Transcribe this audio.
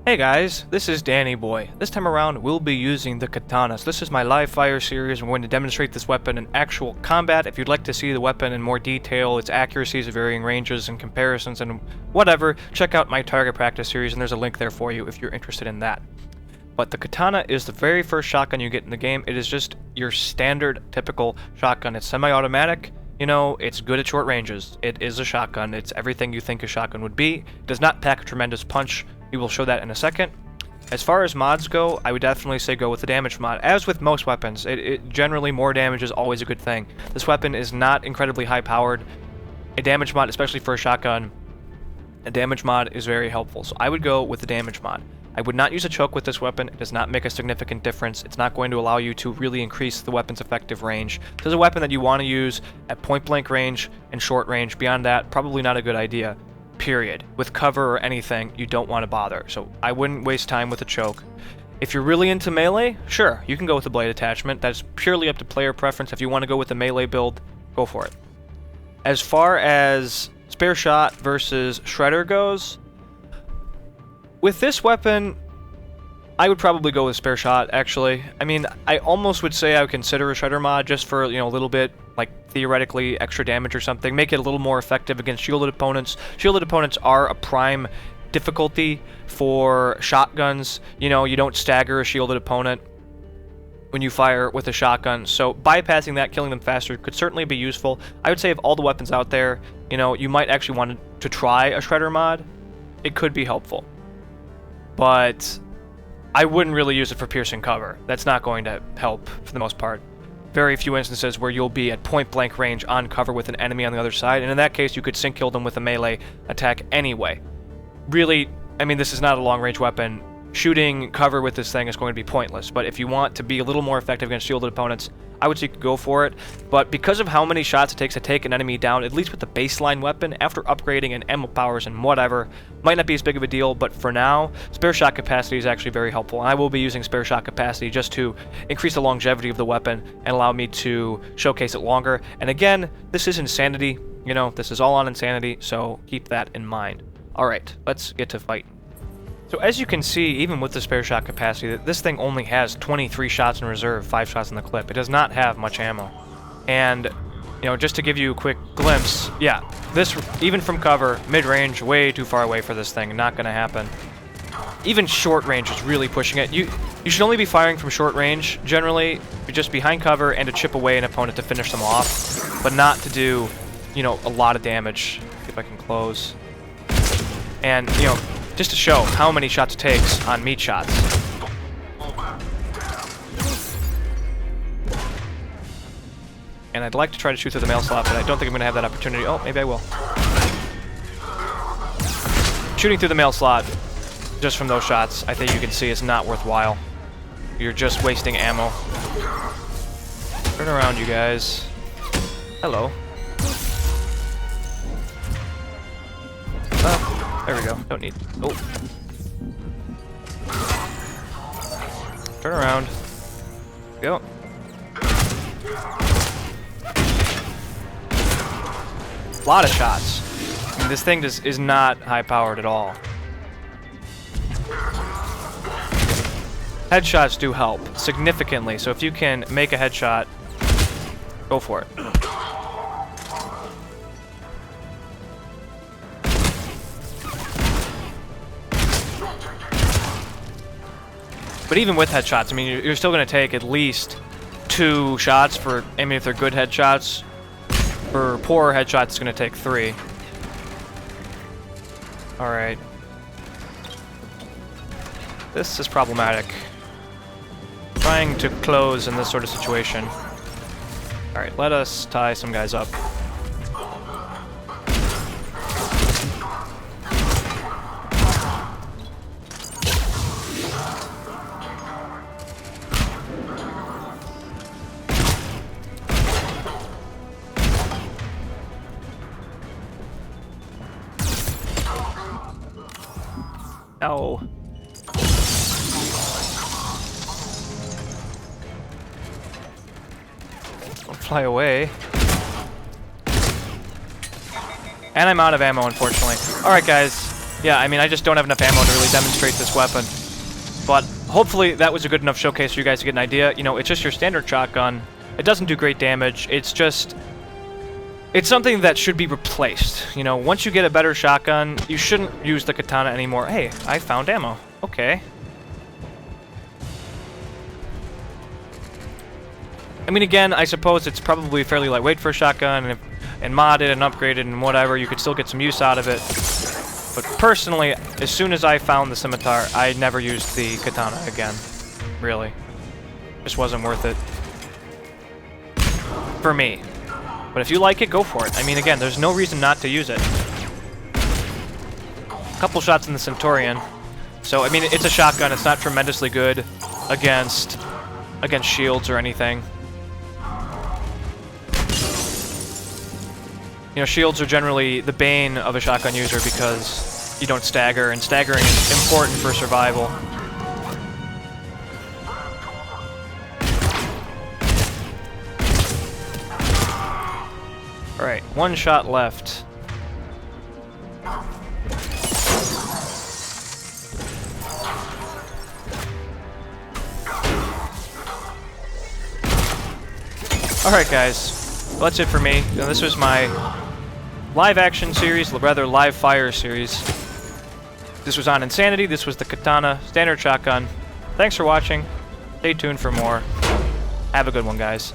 Hey guys, this is Danny Boy. This time around, we'll be using the Katana. So this is my live fire series. I'm going to demonstrate this weapon in actual combat. If you'd like to see the weapon in more detail, its accuracies, varying ranges, and comparisons, and whatever, check out my target practice series, and there's a link there for you if you're interested in that. But the Katana is the very first shotgun you get in the game. It is just your standard, typical shotgun. It's semi-automatic. You know, it's good at short ranges. It is a shotgun. It's everything you think a shotgun would be. It does not pack a tremendous punch. We will show that in a second. As far as mods go, I would definitely say go with the damage mod. As with most weapons, generally more damage is always a good thing. This weapon is not incredibly high powered. A damage mod, especially for a shotgun, a damage mod is very helpful. So I would go with the damage mod. I would not use a choke with this weapon. It does not make a significant difference. It's not going to allow you to really increase the weapon's effective range. This is a weapon that you want to use at point blank range and short range. Beyond that, probably not a good idea. Period. With cover or anything, you don't want to bother. So I wouldn't waste time with a choke. If you're really into melee, sure, you can go with the blade attachment. That's purely up to player preference. If you want to go with the melee build, go for it. As far as spare shot versus shredder goes, with this weapon, I would probably go with spare shot, actually. I mean, I almost would say I would consider a shredder mod just for, you know, a little bit, like, theoretically extra damage or something. Make it a little more effective against shielded opponents. Shielded opponents are a prime difficulty for shotguns. You know, you don't stagger a shielded opponent when you fire with a shotgun, so bypassing that, killing them faster, could certainly be useful. I would say of all the weapons out there, you know, you might actually want to try a shredder mod. It could be helpful. But I wouldn't really use it for piercing cover. That's not going to help for the most part. Very few instances where you'll be at point blank range on cover with an enemy on the other side, and in that case you could sync kill them with a melee attack anyway. Really, I mean, this is not a long range weapon. Shooting cover with this thing is going to be pointless, but if you want to be a little more effective against shielded opponents, I would say you could go for it. But because of how many shots it takes to take an enemy down, at least with the baseline weapon, after upgrading and ammo powers and whatever, might not be as big of a deal, but for now, spare shot capacity is actually very helpful. And I will be using spare shot capacity just to increase the longevity of the weapon and allow me to showcase it longer. And again, this is insanity. You know, this is all on insanity, so keep that in mind. Alright, let's get to fighting. So as you can see, even with the spare shot capacity, this thing only has 23 shots in reserve, 5 shots in the clip. It does not have much ammo. And, you know, just to give you a quick glimpse, yeah, this, even from cover, mid-range, way too far away for this thing, not gonna happen. Even short range is really pushing it. You should only be firing from short range, generally, just behind cover and to chip away an opponent to finish them off, but not to do, you know, a lot of damage. See if I can close. And, you know, just to show how many shots it takes on meat shots. And I'd like to try to shoot through the mail slot, but I don't think I'm going to have that opportunity. Oh, maybe I will. Shooting through the mail slot, just from those shots, I think you can see it's not worthwhile. You're just wasting ammo. Turn around, you guys. Hello. There we go. Don't need... Oh. Turn around. Go. A lot of shots. I mean, this thing just is not high-powered at all. Headshots do help, significantly, so if you can make a headshot, go for it. But even with headshots, I mean, you're still going to take at least 2 shots for, I mean, if they're good headshots. For poor headshots, it's going to take 3. Alright. This is problematic. Trying to close in this sort of situation. Alright, let us tie some guys up. No. Don't fly away. And I'm out of ammo, unfortunately. Alright, guys. yeah, I mean, I just don't have enough ammo to really demonstrate this weapon. But hopefully that was a good enough showcase for you guys to get an idea. You know, it's just your standard shotgun. It doesn't do great damage. It's just... it's something that should be replaced. You know, once you get a better shotgun, you shouldn't use the katana anymore. Hey, I found ammo. Okay. I mean, again, I suppose it's probably fairly lightweight for a shotgun, and modded and upgraded and whatever, you could still get some use out of it. But personally, as soon as I found the scimitar, I never used the katana again. Really. Just wasn't worth it. For me. But if you like it, go for it. I mean, again, there's no reason not to use it. A couple shots in the Centurion. So, I mean, it's a shotgun. It's not tremendously good against shields or anything. You know, shields are generally the bane of a shotgun user because you don't stagger, and staggering is important for survival. Alright, one shot left. Alright guys, well, that's it for me. Now, this was my live action series, rather live fire series. This was on Insanity, this was the Katana standard shotgun. Thanks for watching. Stay tuned for more. Have a good one, guys.